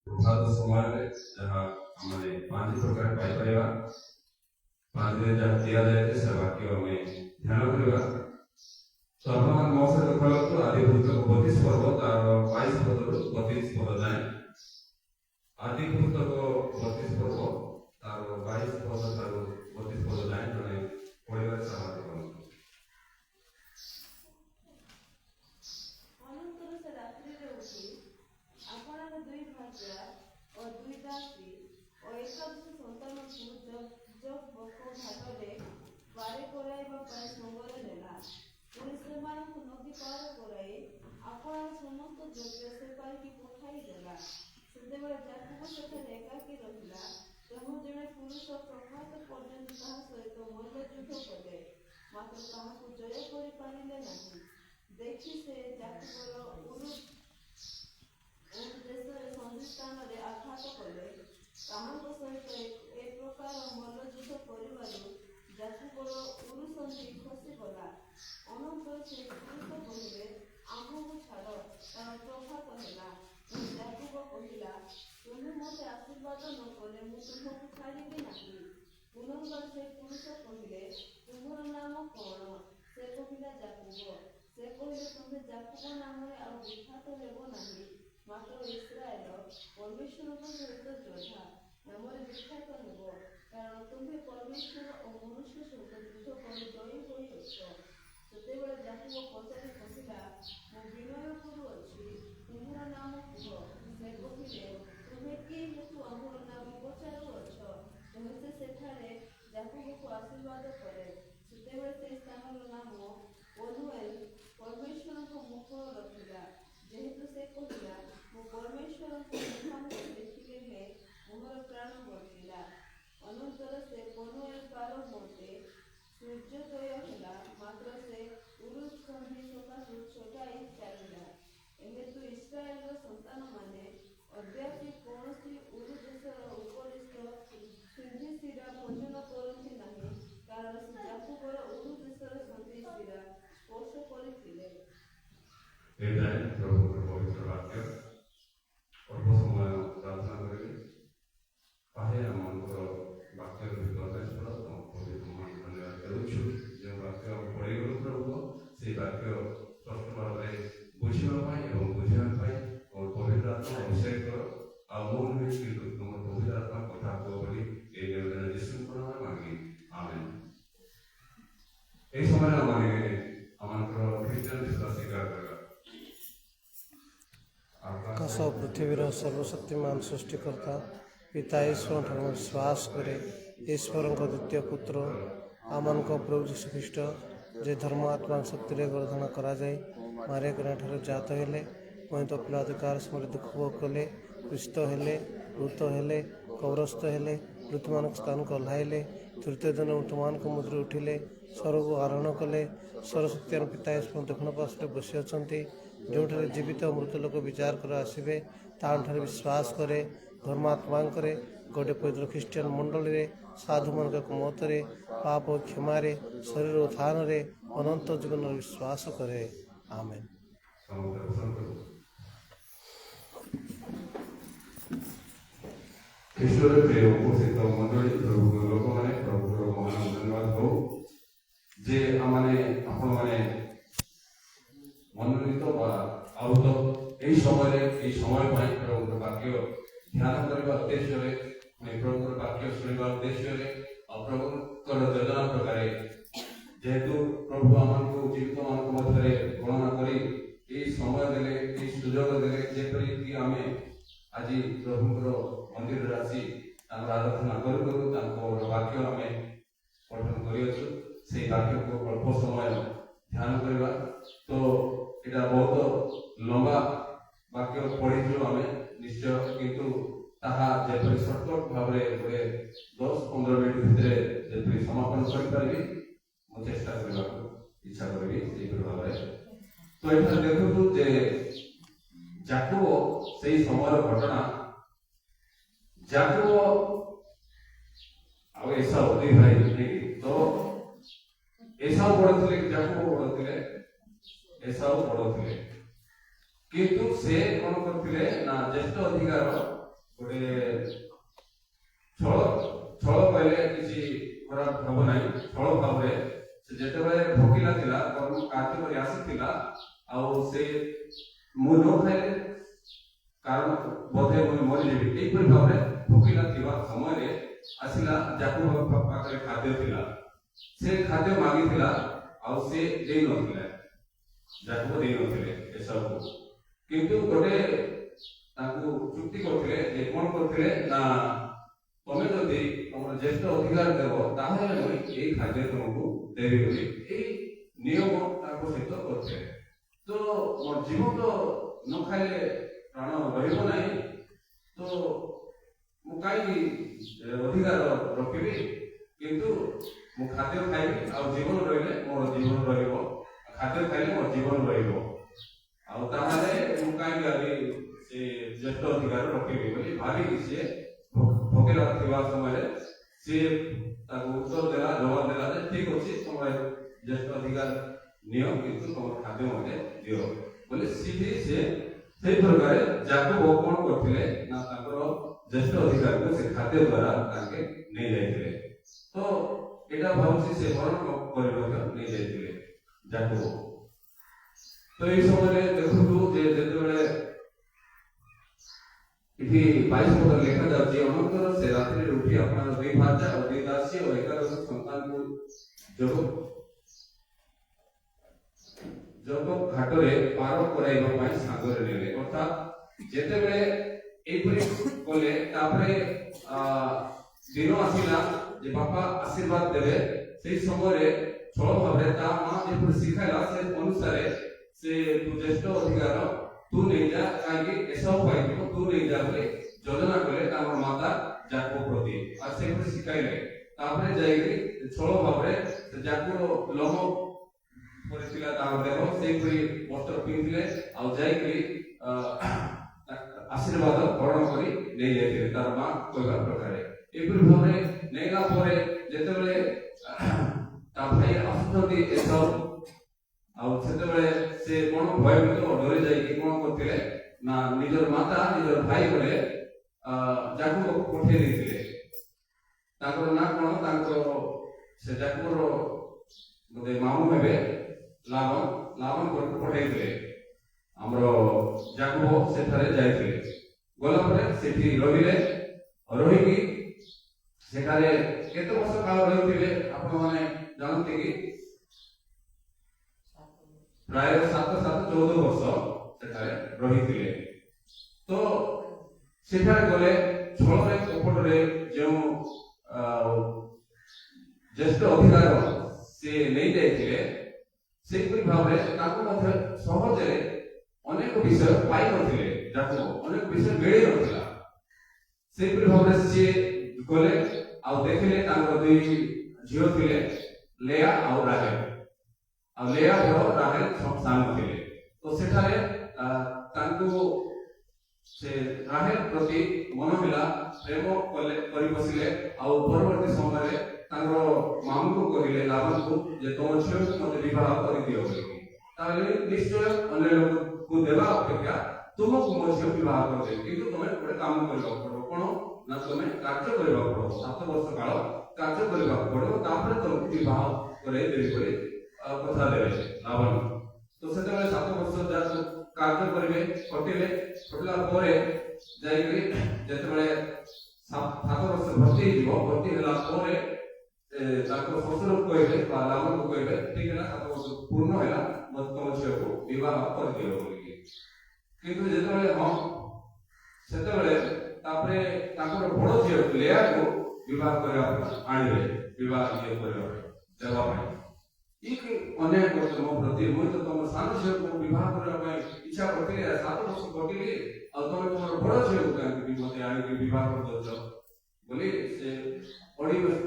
ପ୍ରଭାତ ସମୟରେ ଯାହା ଆମେ 5 ପ୍ରକାର ପାଇପାରିବା, 5 ଦିନ ଯାହା ଦିଆଯାଇଛି ସେ ବାକ୍ୟ ଆମେ ଧ୍ୟାନ କରିବା। ତ ଆପଣମାନେ ମୋ ସହିତ ଖେଳନ୍ତୁ ଆଦି ପୁସ୍ତକ 32 ପର୍ବ ତାର 22 ପଦରୁ 32 ପଦ ଯାଏ। ଆଦି ପୁସ୍ତକ 32 ପର୍ବ ତାର 22 ପଦ ଠାରୁ 32 ପଦ ଯାଏ ଜଣେ ପଢ଼ିବାରେ ସାହାଯ୍ୟ କରନ୍ତୁ। ଅନନ୍ତର ସେ ରାତ୍ରିରେ ଉଠି ଆପଣାର 2 ଭାର୍ଯ୍ୟା ଓ 2 ଦାସୀ ଓ 11 ସନ୍ତାନଙ୍କୁ ଯବକ ଘାଟରେ ପାରି କରାଇବା ପାଇଁ ସଙ୍ଗରେ ନେଲା। ପୁଣି ସେମାନଙ୍କୁ ନଦୀ ପାର କରାଇ ଆପଣାର ସମସ୍ତ ଦ୍ରବ୍ୟ ସେ ପାରିକି ପଠାଇ ଦେଲା। ସେତେବେଳେ ଯାକୋବ ସେଠାରେ ଏକାକୀ ରହିଲା। ତେଣୁ ଜଣେ ପୁରୁଷ ପ୍ରଭାତ ପର୍ଯ୍ୟନ୍ତ ତାହା ସହିତ ମଲ୍ଲଯୁଦ୍ଧ କଲେ, ମାତ୍ର ତାହାକୁ ଜୟ କରିପାରିଲେ ନାହିଁ। ଦେଖି ସେ ଯାକୋବର ଉରୁ ଦେଶରେ ସନ୍ଧିସ୍ଥାନରେ ଆଘାତ କଲେ। ତାହାଙ୍କ ସହିତ ଏ ପ୍ରକାର ମଲ୍ଲଯୁଦ୍ଧ କରିବାରୁ ଯାକୋବର ଉରୁ ସନ୍ଧି ଖସିଗଲା। ଅନନ୍ତର ସେ ପୁରୁଷ କହିଲେ, ଆମ୍ଭକୁ ଛାଡ଼, କାରଣ ପ୍ରଭାତ ହେଲା। ଯାକୋବ କହିଲା, ତୁମେ ମୋତେ ଆଶୀର୍ବାଦ ନ କଲେ ମୁଁ ତୁମକୁ ଛାଡ଼ିବି ନାହିଁ। ପୁନର୍ବାର ସେ ପୁରୁଷ କହିଲେ, ତୁମର ନାମ କ'ଣ? ସେ କହିଲା, ଯାକୋବ। ସେ କହିଲେ, ତୁମେ ଯାକୋବ ନାମରେ ଆଉ ବିଖ୍ୟାତ ହେବ ନାହିଁ, ମାତ୍ର ଇସ୍ରାଏଲ, ପରମେଶ୍ୱରଙ୍କ ସହିତ ଯୋଦ୍ଧା ନାମରେ ବିଖ୍ୟାତ ହେବ, କାରଣ ତୁମେ ପରମେଶ୍ୱର ଓ ମନୁଷ୍ୟ ସହିତ ଯୁଦ୍ଧ କରି ଜୟୀ ହୋଇଅଛ। ସେତେବେଳେ ଯାକୋବ ପଚାରି କହିଲା, ମୁଁ ବିନୟ କରୁଅଛି, ତୁମର ନାମ କୁହ। ସେ କହିଲେ, ତୁମେ କି ହେତୁ ଆମର ନାମ ପଚାରୁଅଛ? ତେଣୁ ସେ ସେଠାରେ ଯାକୋବକୁ ଆଶୀର୍ବାଦ କଲେ। ସେତେବେଳେ ସେ ସ୍ଥାନର ନାମ ପନୁଏଲ, ପରମେଶ୍ୱରଙ୍କ ମୁଖ ରଖିଲା। ଯେହେତୁ ସେ କହିଲା, ମୁଁ ପରମେଶ୍ୱରଙ୍କ ମୁଖାମୁଖି ଦେଖିଲେ ହେଲେ ମୋର ପ୍ରାଣ ବଞ୍ଚିଲା। ଅନନ୍ତର ସେ ପନୁଏଲ ପାର ମୋଟେ ସୂର୍ଯ୍ୟୋଦୟ ହେଲା, ମାତ୍ର ସେ ଉରୁ ସନ୍ଧି ସକାଶୁ ଛୋଟାଇ ଚାଲିଲା। ଏହେତୁ ଇସ୍ରାଏଲର ସନ୍ତାନମାନେ ଅଦ୍ୟାପି କୌଣସି ଉରୁ ଦେଶର ଉପରିସ୍ଥ ସନ୍ଧିଶିରା ଭୋଜନ କରନ୍ତି ନାହିଁ, କାରଣ ସେ ଯାକୋବର ଉରୁ ଦେଶର ସନ୍ଧିଶିରା ସ୍ପର୍ଶ କରିଥିଲେ। ଏଇଟାଏ ପ୍ରଭୁଙ୍କର ପବିତ୍ର ବାକ୍ୟ। ଅଳ୍ପ ସମୟ ପ୍ରାର୍ଥନା କରିବି। ପାହେ ଆମଙ୍କର ବାକ୍ୟର ପରମେଶ୍ୱର ତୁମକୁ ଧନ୍ୟବାଦ ଦେଉଛୁ। ଯେଉଁ ବାକ୍ୟ ପଢ଼ିଗଲୁ ପ୍ରଭୁ, ସେହି ବାକ୍ୟ ସ୍ପଷ୍ଟ ଭାବରେ ବୁଝିବା ପାଇଁ ଏବଂ ବୁଝିବା ପାଇଁ ପବିତ୍ର ଆତ୍ମା ଅଭିଷେକ କର। ଆଉ ମୁଁ ନୁହେଁ, କିନ୍ତୁ ତୁମ ପବିତ୍ର ଆତ୍ମା କଥା କୁହ ବୋଲି এই নিবেদন যিশুଙ୍କ ନାମରେ ମାଗି ଆମେନ୍। এই ସମୟରେ ଆମେ ଆମଙ୍କର ଖ୍ରୀଷ୍ଟିୟାନ ବିଶ୍ୱାସ ସ୍ୱୀକାର କରିବା। ଆକାଶ ଓ ପୃଥିବୀର ସର୍ବଶକ୍ତିମାନ ସୃଷ୍ଟିକର୍ତ୍ତା ପିତା ଈଶ୍ୱରଠାରୁ ବିଶ୍ୱାସ କରେ, ଈଶ୍ୱରଙ୍କ ଦ୍ୱିତୀୟ ପୁତ୍ର ଆମମାନଙ୍କ ପ୍ରଭୁ ଯୀଶୁ ଖ୍ରୀଷ୍ଟ, ଯେ ଧର୍ମ ଆତ୍ମା ଶକ୍ତିରେ ଗର୍ଦ୍ଧନା କରାଯାଇ ମାରିଆ ଠାରୁ ଜାତ ହେଲେ, ପଇଁତ ପିଲାଧିକାର ସମୟରେ ଦୁଃଖ ଭୋଗ କଲେ, କ୍ରୁଶିତ ହେଲେ, ମୃତ ହେଲେ, କବରସ୍ଥ ହେଲେ, ମୃତ୍ୟୁମାନଙ୍କ ସ୍ଥାନକୁ ଓହ୍ଲାଇଲେ, ତୃତୀୟ ଦିନ ମୃତ୍ୟୁମାନଙ୍କ ମଧ୍ୟରୁ ଉଠିଲେ, ସ୍ୱର୍ଗକୁ ଆରୋହଣ କଲେ, ସର୍ବଶକ୍ତିମାନ ପିତା ଈଶ୍ୱର ଦକ୍ଷିଣ ପାର୍ଶ୍ୱରେ ବସି ଅଛନ୍ତି, ଯେଉଁଠାରେ ଜୀବିତ ଓ ମୃତ ଲୋକ ବିଚାର କରି ଆସିବେ। ତାହାଠାରେ ବିଶ୍ୱାସ କରେ, ଧର୍ମାତ୍ମାଙ୍କରେ, ଗୋଟିଏ ପବିତ୍ର ଖ୍ରୀଷ୍ଟିୟାନ ମଣ୍ଡଳୀରେ, ସାଧୁମାନଙ୍କ ମତରେ, ପାପ କ୍ଷମାରେ, ଶରୀର ଉତ୍ଥାନରେ, ଅନନ୍ତ ଜୀବନରେ ବିଶ୍ୱାସ କରେ। ଆମେନ୍। ଈଶ୍ୱର ପ୍ରିୟ ଉପସ୍ଥିତ ମଣ୍ଡଳୀ, ପ୍ରଭୁଙ୍କର ଲୋକମାନେ, ପ୍ରଭୁଙ୍କର ମହାନ ଧନ୍ୟବାଦ ହଉ ଯେ ଆମମାନେ ଆପଣମାନେ ମନୋନୀତ ବା ଆହୁତ ଏହି ସମୟରେ ଏହି ସମୟ ପାଇଁ ପ୍ରଭୁଙ୍କର ବାକ୍ୟ ଧ୍ୟାନ କରିବା ଉଦ୍ଦେଶ୍ୟରେ, ପ୍ରଭୁଙ୍କର ବାକ୍ୟ ଶୁଣିବା ଉଦ୍ଦେଶ୍ୟରେ ଆଉ ପ୍ରଭୁଙ୍କର ଯୋଜନା ପ୍ରକାରେ ଯେହେତୁ ପ୍ରଭୁ ଆମମାନଙ୍କୁ ଜୀବିତମାନଙ୍କ ମଧ୍ୟରେ ଗଣନା କରି ଏହି ସମୟ ଦେଲେ, ଏହି ସୁଯୋଗ ଦେଲେ, ଯେପରିକି ଆମେ ଆଜି ପ୍ରଭୁଙ୍କର ମନ୍ଦିରରେ ଆସି ତାଙ୍କର ଆରାଧନା କରୁ କରୁ ତାଙ୍କର ବାକ୍ୟ ଆମେ ପଠନ କରିଅଛୁ। ସେଇ ବାକ୍ୟକୁ ଅଳ୍ପ ସମୟ ଧ୍ୟାନ କରିବା। ତ ଏଇଟା ବହୁତ ଲମ୍ବା ବାକ୍ୟ ପଢ଼ିଛୁ ଆମେ ନିଶ୍ଚୟ, କିନ୍ତୁ ତାହା ଯେପରି ସର୍ଟକଟ୍ ଭାବରେ ଗୋଟେ 10-15 ମିନିଟ୍ ଭିତରେ ଯେପରି ସମାପନ କରିପାରିବି ମୁଁ ଚେଷ୍ଟା କରିବାକୁ ଇଚ୍ଛା କରିବି ଏହିପରି ଭାବରେ। ତ ଏଠାରେ ଦେଖନ୍ତୁ ଯେ ଯାକୋବ ସେଇ ସମୟର ଘଟଣା, ଯାକୋବ ଆଉ ଏସାଉ ଦୁଇ ଭାଇ, ତ ଏସାଉ ବଡ଼ ଥିଲେ, ଯାକୋବ ବଡ଼ ଥିଲେ, ଏସାଉ ବଡ଼ ଥିଲେ, କିନ୍ତୁ ସେ କ'ଣ କରିଥିଲେ ନା ଜ୍ୟେଷ୍ଠ ଅଧିକାର ଗୋଟେ ଛଳ ଛଳ କହିଲେ କିଛି ଖରାପ ହବ ନାହିଁ। ଛଳ ଭାବରେ ସେ ଯେତେବେଳେ ଭୋକିଲା ଥିଲା, କାର୍ଯ୍ୟ କରି ଆସିଥିଲା, ଆଉ ସେ ମୁଁ ନ ଖାଇଲେ କାରଣ ବୋଧେ ମୁଁ ମରିଯିବି, ଏଇପରି ଭାବରେ ଭୋକିଲା ଥିବା ସମୟରେ ଆସିଲା, ଯାକୁବ ପାଖରେ ଖାଦ୍ୟ ଥିଲା, ସେ ଖାଦ୍ୟ ମାଗିଥିଲା, ଆଉ ସେ ଦେଇନଥିଲା, ଯାକୁବ ଦେଇନଥିଲେ ଏସବୁ। କିନ୍ତୁ ଗୋଟେ ତାଙ୍କୁ ଚୁକ୍ତି କରିଥିଲେ, ଯେ କଣ କରିଥିଲେ ନା, ତମେ ଯଦି ତମର ଜ୍ୟେଷ୍ଠ ଅଧିକାର ଦେବ, ତାହେଲେ ମୁଁ ଏଇ ଖାଦ୍ୟ ତମକୁ ଦେବି ବୋଲି ଏଇ ନିୟମ ତାଙ୍କ ସହିତ କରିଥିଲେ। ତ ମୋର ଜୀବନ ତ ନ ଖାଇଲେ ପ୍ରାଣ ରହିବ ନାହିଁ, ତ ମୁଁ କାହିଁକି ଅଧିକାର ରଖିବି, କିନ୍ତୁ ମୁଁ ଖାଦ୍ୟ ଖାଇବି, ଆଉ ଜୀବନ ରହିଲେ ମୋର ଜୀବନ ରହିବ, ଖାଦ୍ୟ ଖାଇଲେ ମୋର ଜୀବନ ରହିବ, ଆଉ ତାହେଲେ ମୁଁ କାହିଁକି ଆଜି ସେ ଜ୍ୟେଷ୍ଠ ଅଧିକାର ରଖିବି ବୋଲି ଭାବିକି ସିଏ ଭୋକିଲା ଥିବା ସମୟରେ ସିଏ ତାକୁ ଉତ୍ତର ଦେଲା, ଜବାବ ଦେଲା ଯେ ଠିକ ଅଛି, ତମର ଜ୍ୟେଷ୍ଠ ଅଧିକାର ନିଅ, କିନ୍ତୁ ତମର ଖାଦ୍ୟ ମତେ ଦିଅ ବୋଲି ସିଏ ସେଇ ପ୍ରକାରେ ଯାକୁବ କଣ କରିଥିଲେ ନା, ତାଙ୍କର ଜ୍ୟେଷ୍ଠ ଅଧିକାରକୁ ସେ ଖାଦ୍ୟ ଦ୍ୱାରା ତାଙ୍କେ ନେଇଯାଇଥିଲେ। ତ ଏଇଟା ଭାବୁଛି ସେ ବରଣ କରି ମଧ୍ୟ ନେଇଯାଇଥିଲେ ଯାକୁବ। ତ ଏଇ ସମୟରେ ଦେଖନ୍ତୁ ଯେ ଯେତେବେଳେ ଏଠି 22 ପଦ ଲେଖା ଯାଉଛି, ଅନନ୍ତର ସେ ରାତ୍ରିରେ ଉଠି ଆପଣଙ୍କ 2 ଭାର୍ଯ୍ୟା ଓ 2 ଦାସୀ ଓ 11 ସନ୍ତାନକୁ ଜୋଗ ଘାଟରେ ପାର କରାଇବା ପାଇଁ ସାଙ୍ଗରେ ନେଲେ। ଅର୍ଥାତ୍ ଯେତେବେଳେ ଏଇପରି କଲେ, ତାପରେ ଦିନ ଆସିଲା ଯେ ବାପା ଆଶୀର୍ବାଦ ଦେବେ, ସେଇ ସମୟରେ ଛଳ ଭାବରେ ତା ମା ଯେପରି ଶିଖାଇଲା, ସେ ଅନୁସାରେ ସେ ତୁ ଜ୍ୟେଷ୍ଠ ଅଧିକାର ତୁ ନେଇଯା, କାହିଁକି ଏସବୁ ପାଇଯିବ, ତୁ ନେଇଯା ବୋଲି ଯୋଜନା କଲେ ତାଙ୍କର ମାତା ଯାକୁବ ପ୍ରତି, ଆଉ ସେପରି ଶିଖାଇଲେ। ତାପରେ ଯାଇକି ଛଳ ଭାବରେ ଯାକୁବ ଲୋମ କରିଥିଲା ତାଙ୍କ ଦେହ, ସେଇପରି ବସ୍ତ୍ର ପିନ୍ଧିଲେ, ଆଉ ଯାଇକି ଆଶୀର୍ବାଦ ଗ୍ରହଣ କରି ନେଇଯାଇଥିଲେ ତାର ମା କହିବା ପ୍ରକାରେ। ଏପରି ଭାବରେ ନେଇଲା ପରେ ଯେତେବେଳେ ତା ଭାଇ ଆସୁଛନ୍ତି ଏସବୁ, ଆଉ ସେତେବେଳେ ସେ କଣ ଭୟଭୀତ ଡରି ଯାଇକି କଣ କରିଥିଲେ ନା, ନିଜର ମାତା ନିଜର ଭାଇ ଗଲେ ଯାକୁବକୁ ପଠେଇ ଦେଇଥିଲେ। ତାଙ୍କର ନାଁ କଣ, ତାଙ୍କର ସେ ଯାକୁବର ବୋଧେ ମାମୁଁ ହେବେ ଲାବନ ଘରକୁ ପଠେଇଥିଲେ। ଆମର ଯାକୁବ ସେଠାରେ ଯାଇଥିଲେ, ଗଲା ପରେ ସେଠି ରହିଲେ, ରହିକି ସେଠାରେ କେତେ ବର୍ଷ କାଳ ରହିଥିଲେ ଆପଣ ମାନେ ଜାଣନ୍ତି କି? ପ୍ରାୟ 14 ବର୍ଷ ସେଠାରେ ରହିଥିଲେ। ତ ସେଠାରେ ଗଲେ ଛଳରେ କପଟରେ ଯେଉଁ ଜ୍ୟେଷ୍ଠ ଅଧିକାର ସେ ନେଇଯାଇଥିଲେ, ସେହିପରି ଭାବରେ ତାଙ୍କୁ ମଧ୍ୟ ସହଜରେ ଅନେକ ବିଷୟ ପାଇନଥିଲେ, ଯାକୁବ ଅନେକ ବିଷୟ ମିଳିନଥିଲା। ସେହିପରି ଭାବରେ ସିଏ ଗଲେ, ଆଉ ଦେଖିଲେ ତାଙ୍କର 2 ଝିଅ ଥିଲେ, ଲେୟା ଆଉ ରାହେଲ, ଆଉ ଲେୟା ବଡ଼, ରାହେଲ ସାନ ଥିଲେ। ତ ସେଠାରେ ତାଙ୍କୁ ସେ ରାହେଲ ପ୍ରତି ମନ ହେଲା, ପ୍ରେମ କରି ବସିଲେ, ଆଉ ପରବର୍ତ୍ତୀ ସମୟରେ ତାଙ୍କର ମାମୁଁକୁ କହିଲେ ଲାବାନକୁ ଯେ ତମ ଝିଅକୁ ମତେ ବିବାହ କରିଦିଅ ବୋଲି। ତାହେଲେ ନିଶ୍ଚୟ ଅନ୍ୟ ଲୋକକୁ ଦେବା ଅପେକ୍ଷା ତୁମକୁ ମୋ ଝିଅ ବିବାହ କରିଦେବି, କିନ୍ତୁ ତମେ ଗୋଟେ କାମ କରିବାକୁ ପଡିବ, କଣ ନା ତମେ କାର୍ଯ୍ୟ କରିବାକୁ ପଡିବ, 7 ବର୍ଷ କାଳ କାର୍ଯ୍ୟ କରିବାକୁ ପଡିବ, ତାପରେ ତମକୁ ବିବାହ କରେଇ ଦେବି ବୋଲି କଥା ଦେଲେ ଲାବାନ। ତ ସେତେବେଳେ 7 ବର୍ଷ ଯାକ କାର୍ଯ୍ୟ କରିବେ, କଟିଲା ପରେ ଯାଇକି ଯେତେବେଳେ 7 ବର୍ଷ ଭର୍ତ୍ତି ହେଇଯିବ, ଭର୍ତ୍ତି ହେଲା ପରେ ତାଙ୍କ ଶ୍ୱଶୁରକୁ କହିବେ ବା ଲାବଣକୁ କହିବେ, ଠିକ ହେଲା 7 ବର୍ଷ ପୂର୍ଣ୍ଣ ହେଲା, ତମ ଝିଅକୁ ବିବାହ କରିଦିଅ ବୋଲିକି। କିନ୍ତୁ ଯେତେବେଳେ ସେତେବେଳେ ତାପରେ ତାଙ୍କର ବଡ ଝିଅ ଲେୟାକୁ ବିବାହ କରିବା ଆଣିବେ, ବିବାହ କରିବା ଦେବା ପାଇଁ। ଅନ୍ୟାୟ କରୁଛ ମୋ ପ୍ରତି, ମୁଁ ତ ତମ ସାନ ଝିଅକୁ ବିବାହ କରିବା ପାଇଁ ଇଚ୍ଛା କରିଥିଲି, 7 ବର୍ଷ କଟିଲି, ଆଉ ତମେ ତମର ବଡ ଝିଅକୁ କାହିଁକି ମତେ ଆଣିକି ବିବାହ କରିଦଉଛ ବୋଲି ସେ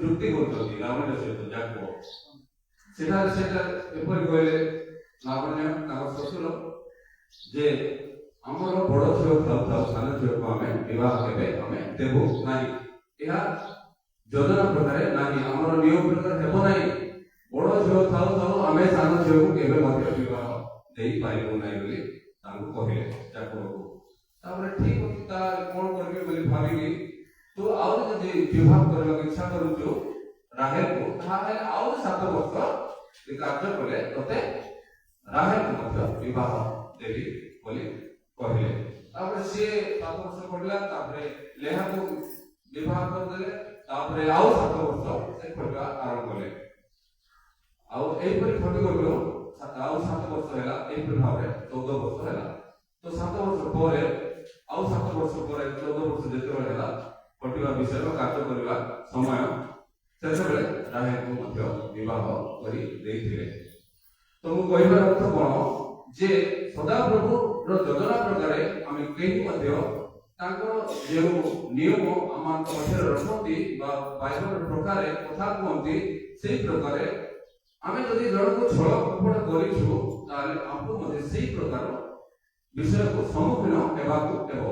ଯୁକ୍ତି କରୁଛନ୍ତି ଲାବଣ୍ୟ ସହିତ ଯାକୁବ। ସେଟା ଏପରି କହିଲେ ଲାବଣ୍ୟ ତାଙ୍କ ଶ୍ୱଶୁର ଯେ ଆମର ବଡ ଝିଅ ଥାଉ ଥାଉ ସାନ ଝିଅକୁ ଆମେ ବିବାହ କେବେ ଆମେ ଦେବୁ ନାହିଁ, ଏହା ଯୋଜନା ପ୍ରକାରେ ନାହିଁ, ଆମର ନିୟମ ପ୍ରକାର ହେବ ନାହିଁ। ବଡ ଝିଅ ଥାଉ ଥାଉ ଆମେ ସାନ ଝିଅକୁ କେବେ ମଧ୍ୟ ବିବାହ ଦେଇପାରିବୁ ନାହିଁ ବୋଲି ତାଙ୍କୁ କହିଲେ ଯାକୁବକୁ। ତାପରେ ଠିକ ଅଛି ତା କଣ କରିବେ ବୋଲି ଭାବିକି ତୁ ଆହୁରି ଯଦି ବିବାହ କରିବାକୁ ଇଚ୍ଛା କରୁଛୁ ରାହେଲକୁ ତାହେଲେ ଆହୁରି 7 ବର୍ଷ ଏ କାର୍ଯ୍ୟ କଲେ ତତେ ରାହେଲକୁ ମଧ୍ୟ ବିବାହ ଦେବି ବୋଲି କହିଲେ। ତାପରେ ସିଏ 7 ବର୍ଷ ପଢିଲା, ତାପରେ ଲେହାକୁ ବିବାହ କରିଦେଲେ, ତାପରେ ଆଉ 7 ବର୍ଷ ସେ ଖଟିବା ଆରମ୍ଭ କଲେ। ଆଉ ଏଇପରି ଖଟି ଗଲୁ ଆଉ 7 ବର୍ଷ ହେଲା, ଏଇପରି ଭାବରେ 14 ବର୍ଷ ହେଲା। ତ 7 ବର୍ଷ ପରେ ଆଉ 7 ବର୍ଷ ପରେ 14 ବର୍ଷ ଯେତେବେଳେ ହେଲା ଖଟିବା ବିଷୟ କାର୍ଯ୍ୟ କରିବା ସମୟ, ସେତେବେଳେ ରାହେଲକୁ ମଧ୍ୟ ବିବାହ କରି ଦେଇଥିଲେ। ତ ମୁଁ କହିବାର ଅର୍ଥ କଣ ଯେ ସଦାପ୍ରଭୁର ଯୋଜନା ପ୍ରକାରେ ଆମେ କେହି ମଧ୍ୟ ତାଙ୍କର ଯେଉଁ ନିୟମ ଆମମାନଙ୍କ ମଧ୍ୟରେ ରଖନ୍ତି ବା ବାଇବଲ ପ୍ରକାରେ କଥା କୁହନ୍ତି, ସେଇ ପ୍ରକାରେ ଆମେ ଯଦି ଜଣକୁ ଛଳ କପଟ କରିଛୁ ତାହେଲେ ଆମକୁ ମଧ୍ୟ ସେଇ ପ୍ରକାର ବିଷୟକୁ ସମ୍ମୁଖୀନ ହେବାକୁ ହେବ।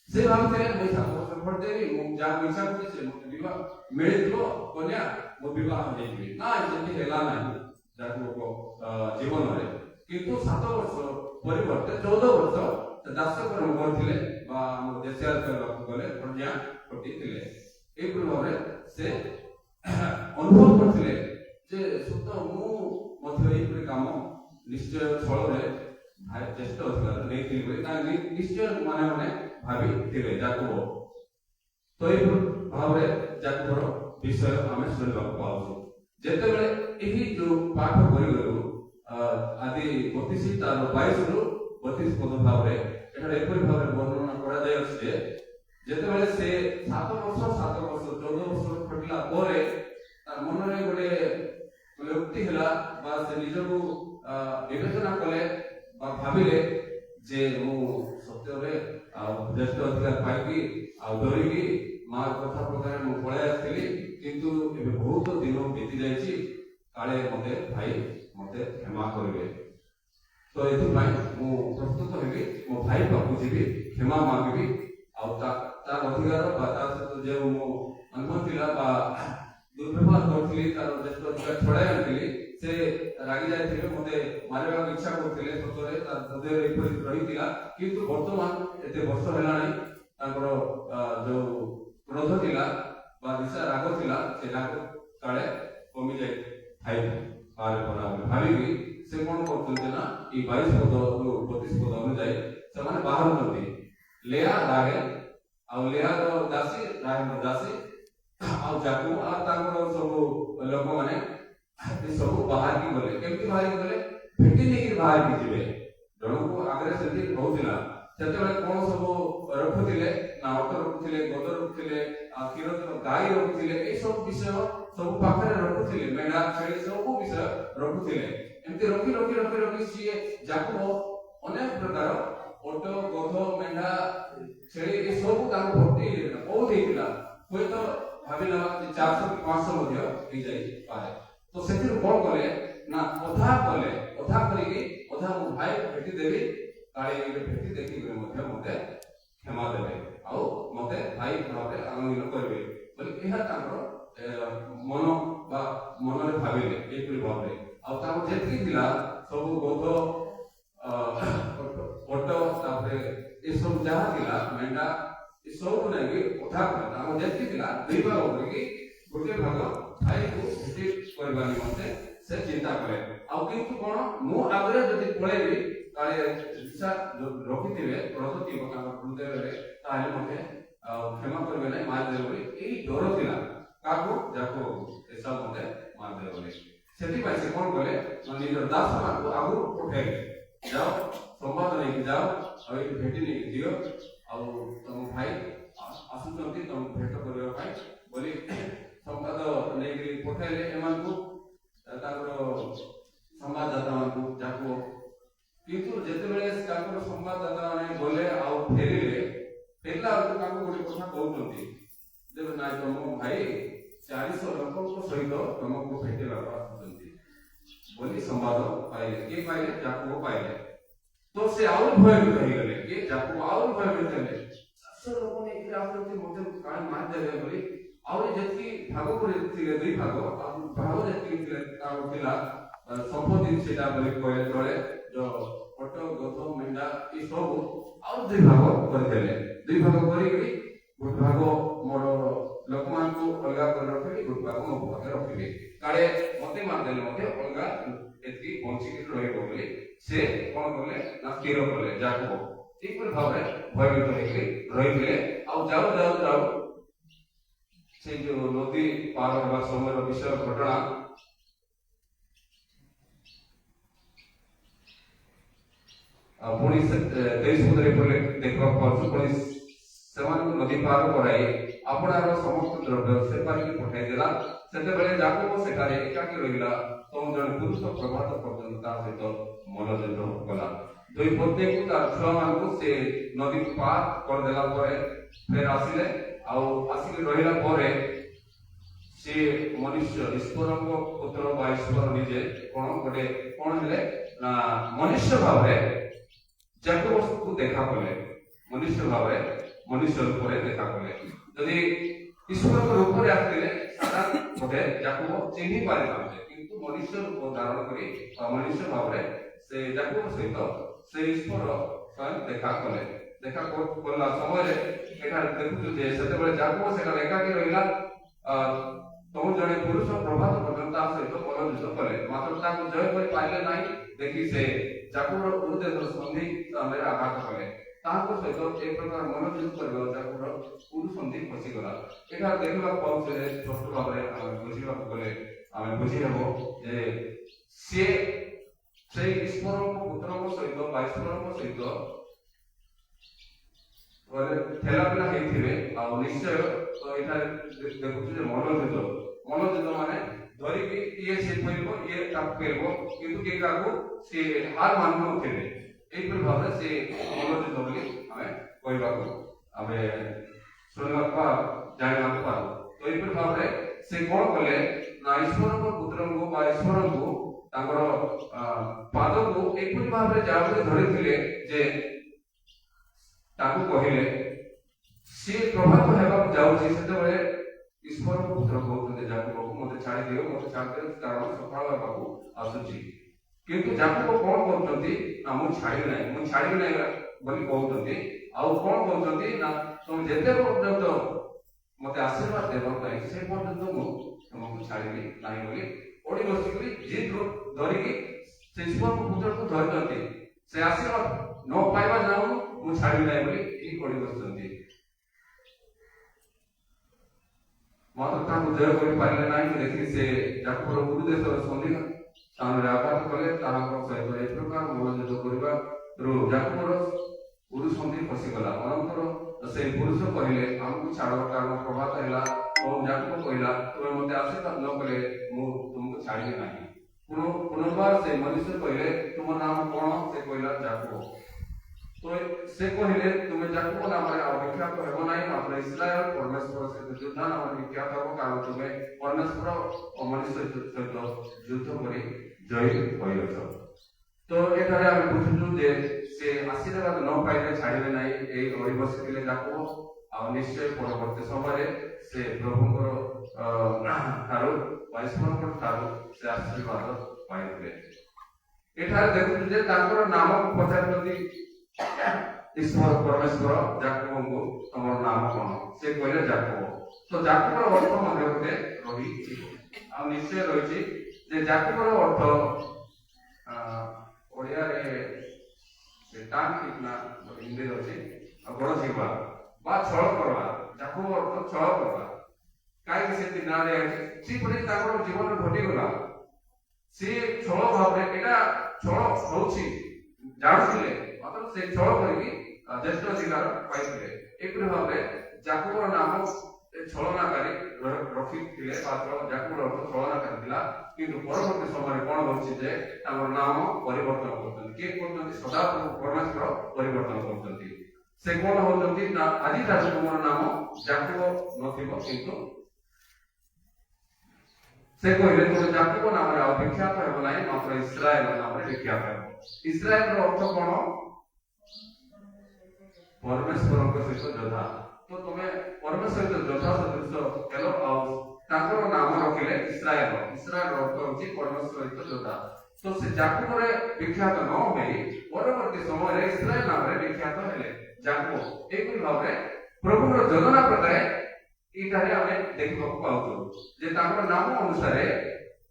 ସେ ଭାବୁଥିଲେ ମୁଁ 7 ବର୍ଷ ଖଟିଦେବି, ମୁଁ ଯାହା ଇଚ୍ଛା କରୁଛି ସେ ମୋତେ ବିବାହ ମିଳିଯିବ, କନ୍ୟା ମୁଁ ବିବାହ ହେଇଯିବି। ନା, ସେମିତି ହେଲା ନାହିଁ ଯାକବ ଜୀବନରେ। କିନ୍ତୁ 7 ବର୍ଷ ପରିବର୍ତ୍ତେ 14 ବର୍ଷ ଦାସକର୍ମ କରିଥିଲେ ବା ଆମ ଦେଶିଆର କରିବାକୁ ଗଲେ କନ୍ୟା ଖଟିଥିଲେ। ଏଇପରି ଭାବରେ ସେ ଅନୁଭବ କରିଥିଲେ ଯେ ସତ ମୁଁ ମଧ୍ୟ ଏଇପରି କାମ ନିଶ୍ଚୟ ଛଳରେ ଜ୍ୟେଷ୍ଠ ଅଧିକାର ନେଇଥିଲି ବୋଲି ନିଶ୍ଚୟ ମାନେ ଭାବିଥିଲେ ଯାକବ। ତ ଏଇପରି ଭାବରେ ଯାକବର ବିଷୟ ଆମେ ଶୁଣିବାକୁ ପାଉଛୁ। ଯେତେବେଳେ ଏହି ଯୋଉ ପାଠ କରିଗଲୁ ଆଦି 32 ତାର 22 ରୁ 32 ପଦ ଭାବରେ ଏଠାରେ ଏପରି ଭାବରେ ବର୍ଣ୍ଣନା କରାଯାଇଅଛି ଯେ ଯେତେବେଳେ ସେ 7 ବର୍ଷ 14 ବର୍ଷ ଖଟିଲା ପରେ ତାର ମନରେ ଗୋଟେ ଉକ୍ତି ହେଲା ବା ସେ ନିଜକୁ ବିବେଚନା କଲେ ବା ଭାବିଲେ ଯେ ମୁଁ ସତ୍ୟରେ ଜ୍ୟେଷ୍ଠ ଅଧିକାର ପାଇକି ଡରିକି ମା କଥା ପ୍ରକାରେ ମୁଁ ପଳେଇ ଆସିଥିଲି, କିନ୍ତୁ ଏବେ ବହୁତ ଦିନ ବିତି ଯାଇଛି, କାଳେ ମତେ ଭାଇ ମତେ କ୍ଷମା କରିବେ। ତ ଏଥିପାଇଁ ମୁଁ ପ୍ରସ୍ତୁତ ହେବି, ମୋ ଭାଇ ପାଖକୁ ଯିବି, କ୍ଷମା ମାଗିବି, ଆଉ ତାର ଅଧିକାର ବା ତା ସହିତ ଯେଉଁ ମୋ ଅନୁଭବ ଥିଲା ବା ଦୁର୍ବ୍ୟବହାର କରିଥିଲି, ତାର ଜ୍ୟେଷ୍ଠ ଅଧିକାର ଛଡାଇ ଆଣିଥିଲି, ସେ ରାଗି ଯାଇଥିଲେ, ମତେ ମାରିବାକୁ ଇଚ୍ଛା କରୁଥିଲେ, ସତରେ ତାର ହୃଦୟରେ ଏପରି ରହିଥିଲା। କିନ୍ତୁ ବର୍ତ୍ତମାନ ଏତେ ବର୍ଷ ହେଲାଣି ତାଙ୍କର ଯୋଉ କ୍ରୋଧ ଥିଲା ବା ଦିଶା ରାଗ ଥିଲା, ସେ ରାଗ କାଳେ କମି ଯାଇ ଭାବିକି ସେ କଣ କରୁଛନ୍ତି ନା ଏଇ 22 ପଦରୁ 32 ପଦ ଅନୁଯାୟୀ ସେମାନେ ବାହାରୁଛନ୍ତି। ଲେଆ ରାହେଲ ଆଉ ଲେଆର ଦାସୀ ରାହେଲର ଦାସୀ ଆଉ ଯାକୁବ ଆଉ ତାଙ୍କର ସବୁ ଲୋକମାନେ ସବୁ ବାହାରିକି ଗଲେ। କେମିତି ବାହାରିକି ଗଲେ? ଭେଟି ନେଇକି ବାହାରିକି ଯିବେ। ଜଣକୁ ଆଗରେ ସେଠି ହଉଥିଲା। ସେତେବେଳେ କଣ ସବୁ ରଖୁଥିଲେ ନା ଅଟ ରଖୁଥିଲେ, ଗଦ ରଖୁଥିଲେ, ଆଉ କ୍ଷୀର ଗାଈ ରଖୁଥିଲେ, ଏଇ ସବୁ ବିଷୟ ସବୁ ପାଖରେ ରଖୁଥିଲେ, ମେଣ୍ଢା ଛେଳି ସବୁ ବିଷୟ ରଖୁଥିଲେ। ଏମିତି ରଖି ରଖି ରଖି ରଖି ସିଏ ଯାକୁବ ଅନେକ ପ୍ରକାର ଓଟ, ଗଧ, ମେଣ୍ଢା, ଛେଳି ଏ ସବୁ ତାଙ୍କୁ ଭର୍ତ୍ତି ହେଇଥିଲା, ବହୁତ ହେଇଥିଲା। ହୁଏତ ଭାବିଲା 400 କି 500 ମଧ୍ୟ ହେଇଯାଇପାରେ। ତ ସେଥିରୁ କଣ କଲେ ନା ଅଧା କଲେ, ଅଧା କରିକି ଅଧା ମୋ ଭାଇ ଭେଟି ଦେବି, କାଳେ ଭେଟି ଦେଖିକରି ମଧ୍ୟ ମତେ କ୍ଷମା ଦେବେ ଆଉ ମତେ ଭାଇ ଭାବରେ ଆନନ୍ଦିତ କରିବେ ବୋଲି ଏହା ତାଙ୍କର ମନ ବା ମନରେ ଭାବିଲେ ଏପରି ଭାବରେ। ଆଉ ତାଙ୍କର ଯେତିକି ଥିଲା ସବୁ ଗଧ, ଓଟ, ତାପରେ ଏସବୁ ଯାହା ଥିଲା ମେଣ୍ଢା ଏସବୁ ନେଇକି ଅଧା କଲେ। ତାଙ୍କର ଯେତିକି ଥିଲା 2 ଭାଗ କରିକି ଗୋଟିଏ ଭାଗ ଭାଇକୁ ଭେଟି କରିବା ନିମନ୍ତେ ସେ ଚିନ୍ତା କଲେ। ଆଉ କିନ୍ତୁ କଣ ମୁଁ ଆଗରେ ଯଦି ପଳେଇବି କାଳେ ଇଚ୍ଛା ରଖିଥିବେ, କ୍ରୋଧ ଥିବ ତାଙ୍କ ହୃଦୟରେ, ତାହେଲେ ମତେ କ୍ଷମା କରିବେ ନାହିଁ, ମାରିଦେବେ ବୋଲି ଏଇ ଡର ଥିଲା। କାହାକୁ? ଯାକୁବକୁ, ଏସବୁ ମତେ ମାରିଦେବେ ବୋଲି। ସେଥିପାଇଁ ସେ କଣ କଲେ ନା ନିଜର ଦାସମାନଙ୍କୁ ଆଗରୁ ପଠେଇଲେ, ଯାଅ ସମ୍ବାଦ ନେଇକି ଯାଅ, ଆଉ ଏଇଠି ଭେଟି ନେଇକି ଦିଅ, ଆଉ ତମ ଭାଇ ଆସୁଛନ୍ତି ତମକୁ ଭେଟ କରିବା ପାଇଁ ବୋଲି ସମ୍ବାଦ ନେଇକି ପଠାଇଲେ ଏମାନଙ୍କୁ, ତାଙ୍କର ସମ୍ବାଦଦାତା ମାନଙ୍କୁ ଯାକୁବ। କିନ୍ତୁ ଯେତେବେଳେ ତାଙ୍କର ସମ୍ବାଦଦାତା ମାନେ ଗଲେ ଆଉ ଫେରିଲା ବେଳକୁ ତାଙ୍କୁ ଗୋଟେ କଥା କହୁଛନ୍ତି ଯେ ନାଇଁ ତମ ଭାଇ 400 ଲୋକଙ୍କ ସହିତ ତମକୁ ଭେଟିବାକୁ ଆସୁଛନ୍ତି ବୋଲି ସମ୍ବାଦ ପାଇଲେ। କିଏ ପାଇଲେ? ଯାକୁବ ପାଇଲେ। ତ ସେ ଆହୁରି ଭୟଭୀତ ହେଇଗଲେ। କିଏ? ଯାକୁବ ଆହୁରି ଭୟଭୀତ ହେଲେ। 400 ଲୋକ ନେଇକି ଆସୁଛନ୍ତି, ମତେ କାଳେ ମାରିଦେବେ ବୋଲି। ଆହୁରି ଯେତିକି ଭାଗ କରିଥିଲେ 2 ଭାଗ, ଆଉ ଭାଗ ଯେତିକି ଥିଲା ସମ୍ପତ୍ତି ସେଟା ବୋଲି କହିଲେ ଚଳେ, ଯୋଉ ଓଟ, ଓଟ ଗଧ ମେଣ୍ଢା ଏ ସବୁ ଆଉ ଦୁଇ ଭାଗ କରିଦେଲେ। ଦୁଇ ଭାଗ କରିକି ଗୋଟେ ଭାଗ ମୋର ଲୋକମାନଙ୍କୁ ଅଲଗା କରି ରଖିଲି, ଗୋଟେ ଭାଗ ମୋ ପାଖରେ ରଖିଲି। କାଳେ ମତେ ମାରିଦେଲେ ମଧ୍ୟ ଅଲଗା ଏତିକି ବଞ୍ଚିକି ରହିବ ବୋଲି ସେ କଣ କଲେ ନା ସ୍ଥିର କଲେ ଯାକୁବ। ଏହିପରି ଭାବରେ ଭୟଭୀତ ହେଇକି ରହିଥିଲେ। ଆଉ ଯାଉ ଯାଉ ଯାଉ ସେଇ ଯୋଉ ନଦୀ ପାର ହେବା ସମୟର ବିଷୟ ଘଟଣା ପୁଣି 23 ପଦରେ ଦେଖିବାକୁ ପାଉଛୁ। ପୁଣି ସେମାନଙ୍କୁ ନଦୀ ପାର କରାଇ ଆପଣାର ସମସ୍ତ ଦ୍ରବ୍ୟ ସେପାରିକି ପଠାଇଦେଲା। ସେତେବେଳେ ଯାକୁବ ସେଠାରେ ଏକାକୀ ରହିଲା ଏବଂ ଜଣେ ପୁରୁଷ ପ୍ରଭାତ ପର୍ଯ୍ୟନ୍ତ ତା ସହିତ ମଲ୍ଲଯୁଦ୍ଧ କଲା। ଦୁଇ ପତ୍ନୀକୁ ତାର ଛୁଆମାନଙ୍କୁ ସେ ନଦୀ ପାର କରିଦେଲା ପରେ ଫେର ଆସିଲେ। ଆଉ ଆସିକି ରହିଲା ପରେ ସେ ମନୁଷ୍ୟ ଈଶ୍ୱରଙ୍କ ପୁତ୍ର ବା ଈଶ୍ୱର ନିଜେ କଣ ହେଲେ ନା ମନୁଷ୍ୟ ଭାବରେ ଯାକୁବକୁ ଦେଖା କଲେ। ମନୁଷ୍ୟ ଭାବରେ ମନୁଷ୍ୟ ରୂପରେ ଦେଖା କଲେ। ଯଦି ଈଶ୍ୱରଙ୍କ ରୂପରେ ଆସିଥିଲେ ବୋଧେ ଯାକୁବ ଚିହ୍ନି ପାରିଥାନ୍ତେ, କିନ୍ତୁ ମନୁଷ୍ୟ ରୂପ ଧାରଣ କରି ବା ମନୁଷ୍ୟ ଭାବରେ ସେ ଯାକୁବ ସହିତ ସେ ଈଶ୍ୱର ଦେଖା କଲେ। ଦେଖା କଲା ସମୟରେ ଏଠାରେ ଦେଖୁଛୁ ଯେ ସେତେବେଳେ ଯାକୁବ ସେଠାରେ ଏକାକୀ ରହିଲା। ତମ ଜଣେ ପୁରୁଷ ପ୍ରଭାତ ପର୍ଯ୍ୟନ୍ତ ତା ସହିତ ମଲ୍ଲଯୁଦ୍ଧ କଲେ, ମାତ୍ର ତାକୁ ଜୟ କରିପାରିଲେ ନାହିଁ। ଦେଖି ସେ ଯାକୁବର ଉରୁଦେଶର ସନ୍ଧି ସ୍ଥାନରେ ଆଘାତ କଲେ। ତାହାଙ୍କ ସହିତ ଏ ପ୍ରକାର ମଲ୍ଲଯୁଦ୍ଧ କରିବା ଯାକୁବର ଉରୁ ସନ୍ଧି ଖସିଗଲା। ଏଠାରେ ଦେଖିବାକୁ ପାଉଛୁ ଯେ ସ୍ପଷ୍ଟ ଭାବରେ ଆମେ ବୁଝିବାକୁ ଗଲେ ଆମେ ବୁଝିହେବ ଯେ ସିଏ ସେଇ ଈଶ୍ୱରଙ୍କ ପୁତ୍ରଙ୍କ ସହିତ ବା ଈଶ୍ୱରଙ୍କ ସହିତ ଠେଲାପେଲା ହେଇଥିବେ। ଆଉ ନିଶ୍ଚୟ ଏଠାରେ ଦେଖୁଛୁ ଯେ ମଲ୍ଲଯୁଦ୍ଧ ମାନେ ଧରିକି ଇଏ ସେ ଫେରିବ, ଇଏ ତାକୁ ଫେରିବ, କିନ୍ତୁ କିଏ କାହାକୁ ସେ ହାର ମାନୁନଥିବେ। ଏହିପରି ଭାବରେ ସେ ମଲ୍ଲଯୁଦ୍ଧ ବୋଲି ଆମେ କହିବାକୁ ଆମେ ଶୁଣିବାକୁ ବା ଜାଣିବାକୁ ପାରୁ। ତ ଏହିପରି ଭାବରେ ସେ କଣ କଲେ ନା ଈଶ୍ୱରଙ୍କ ପୁତ୍ରଙ୍କୁ ବା ଈଶ୍ୱରଙ୍କୁ ତାଙ୍କର ପାଦକୁ ଏପରି ଭାବରେ ଜାବୁଡ଼ି ଧରିଥିଲେ ଯେ ତାକୁ କହିଲେ ସିଏ ପ୍ରଭାତ ହେବାକୁ ଯାଉଛି। ସେତେବେଳେ ଈଶ୍ୱରଙ୍କ ପୁତ୍ର କହୁଛନ୍ତି ଯାକୁବକୁ ମତେ ଛାଡ଼ିଦିଅ, କାରଣ ସକାଳ ହେବାକୁ ଆସୁଛି। କିନ୍ତୁ ଯାକୁବ କଣ କରୁଛନ୍ତି ନା ମୁଁ ଛାଡ଼ିବି ନାହିଁ ବୋଲି କହୁଛନ୍ତି। ଆଉ କଣ କହୁଛନ୍ତି ନା ତମେ ଯେତେ ପର୍ଯ୍ୟନ୍ତ ମତେ ଆଶୀର୍ବାଦ ଦେବ ନାହିଁ ସେ ପର୍ଯ୍ୟନ୍ତ ମୁଁ ତମକୁ ଛାଡ଼ିବି ନାହିଁ ବୋଲି ଓଡ଼ି ବସିକରି ଜିଦ୍ ଧରିକି ସେ ଈଶ୍ୱରଙ୍କ ପୁତ୍ରକୁ ଧରିଛନ୍ତି। ସେ ଆଶୀର୍ବାଦ ନ ପାଇବା ଯାଉ ମୁଁ ଛାଡ଼ିବି ନାହିଁ ବୋଲି ଏହି ଓଡ଼ି ବସିଛନ୍ତି। ମାତ୍ର ତାଙ୍କୁ ଜୟ କରିପାରିଲେ ନାହିଁ। ଦେଖି ସେ ଯାକୁବର ଉରୁଦେଶର ସନ୍ଧି ସ୍ଥାନରେ ଆଘାତ କଲେ। ତାହାଙ୍କ ସହିତ ଏ ପ୍ରକାର ମଲ୍ଲଯୁଦ୍ଧ କରିବାରୁ ଯାକୁବର ଉରୁ ସନ୍ଧି ଖସିଗଲା। ଅନନ୍ତର ସେଇ ପୁରୁଷ କହିଲେ ଆମକୁ ଛାଡ଼, କାରଣ ପ୍ରଭାତ ହେଲା। ଏବଂ ଯାକୁବ କହିଲା ତୁମେ ମତେ ଆଶୀର୍ବାଦ ନ କଲେ ମୁଁ ତୁମକୁ ଛାଡ଼ିବି ନାହିଁ। ପୁନର୍ବାର ସେ ମନୁଷ୍ୟ କହିଲେ ତୁମ ନାମ କଣ? ସେ କହିଲା ଯାକୁବ। ତ ସେ କହିଲେ ତୁମେ ଯାକୁବ ନାମରେ ଆଉ ବିଖ୍ୟାତ ହେବ ନାହିଁ, ମାତ୍ର ଇସ୍ରାଏଲ ପରମେଶ୍ୱର ସହିତ ଯୁଦ୍ଧ ନାମରେ ବିଖ୍ୟାତ ହେବ, କାରଣ ତୁମେ ପରମେଶ୍ୱର ଓ ମନୁଷ୍ୟ ସହିତ ଯୁଦ୍ଧ କରି ଜୟୀ ହୋଇଅଛ। ତ ଏଠାରେ ଆମେ ବୁଝୁଛୁ ଯେ ସେ ଆଶୀର୍ବାଦ ନ ପାଇଲେ ଛାଡ଼ିବେ ନାହିଁ। ଏଇ ରହି ବସିଥିଲେ ଯାକୁବ। ଆଉ ନିଶ୍ଚୟ ପରବର୍ତ୍ତୀ ସମୟରେ ସେ ପ୍ରଭୁଙ୍କର ଠାରୁ ବା ଈଶ୍ୱରଙ୍କ ଠାରୁ ସେ ଆଶୀର୍ବାଦ ପାଇଥିଲେ। ଏଠାରେ ଦେଖୁଛୁ ଯେ ତାଙ୍କର ନାମକୁ ପଚାରୁଛନ୍ତି ଈଶ୍ୱର ପରମେଶ୍ୱର ଯାକୁବଙ୍କୁ ତମର ନାମ କଣ? ସେ କହିଲେ ଯାକୁବ। ତ ଯାକୁବର ଅର୍ଥ ମଧ୍ୟ ଗୋଟେ ରହିଛି, ଆଉ ନିଶ୍ଚୟ ରହିଛି ଯେ ଯାକୁବର ଅର୍ଥ ଓଡ଼ିଆରେ ହିନ୍ଦୀରେ ଅଛି ଗଡ଼ ଯିବା ବା ଛଳ କରିବା। ଯାକୁବ ଅର୍ଥ ଛଳ କରିବା। କାହିଁକି ସେ ନାଁରେ ଅଛି ସେପରି ତାଙ୍କର ଜୀବନରେ ଘଟିଗଲା। ସେ ଛଳ ଭାବରେ ଏଇଟା ଛଳ ହଉଛି ଜାଣୁଥିଲେ, ମାତ୍ର ସେ ଛଳ କରିକି ଜ୍ୟେଷ୍ଠ ଅଧିକାର ପାଇଥିଲେ। ଏପରି ଭାବରେ ଯାକୁବର ନାମ ଛଳନାକାରୀ ରଖିଥିଲେ ବା ଯାକୁବର ଅର୍ଥ ଛଳନାକାରୀ ଥିଲା। କିନ୍ତୁ ପରବର୍ତ୍ତୀ ସମୟରେ କଣ ହଉଛି ଯେ ତାଙ୍କର ନାମ ପରିବର୍ତ୍ତନ କରୁଛନ୍ତି। କିଏ କରୁଛନ୍ତି? ସଦାପ୍ରଭୁ ପରମେଶ୍ୱର ପରିବର୍ତ୍ତନ କରୁଛନ୍ତି। ସେ କଣ ହଉଛନ୍ତି ନା ଆଜିଠାରୁ ତୁମର ନାମ ଯାକୁବ ନଥିବ, କିନ୍ତୁ ସେ କହିଲେ ତୁମେ ଯାକୁବ ନାମରେ ଆଉ ବିଖ୍ୟାତ ହେବ ନାହିଁ, ମାତ୍ର ଇସ୍ରାଏଲ ନାମରେ ବିଖ୍ୟାତ ହେବ। ଇସ୍ରାଏଲର ଅର୍ଥ କଣ? ପରମେଶ୍ୱରଙ୍କ ସହିତ ଯୋଦ୍ଧା। ତ ତୁମେ ପରମେଶ୍ୱର ସହିତ ଯୋଦ୍ଧା ସଦୃଶ ହେଲ। ଆଉ ତାଙ୍କର ନାମ ରଖିଲେ ଇସ୍ରାଏଲ। ଇସ୍ରାଏଲର ଅର୍ଥ ହଉଛି ପରମେଶ୍ୱର ସହିତ ଯୋଦ୍ଧା। ତ ତ ସେ ଯାକୁବରେ ବିଖ୍ୟାତ ନ ହୋଇ ପରବର୍ତ୍ତୀ ସମୟରେ ଇସ୍ରାଏଲ ନାମରେ ବିଖ୍ୟାତ ହେଲେ। ଯାକୁବ ଏହିପରି ଭାବରେ ପ୍ରଭୁଙ୍କର ଯୋଜନା ପ୍ରକାରେ ଏଇଠାରେ ଆମେ ଦେଖିବାକୁ ପାଉଛୁ ଯେ ତାଙ୍କର ନାମ ଅନୁସାରେ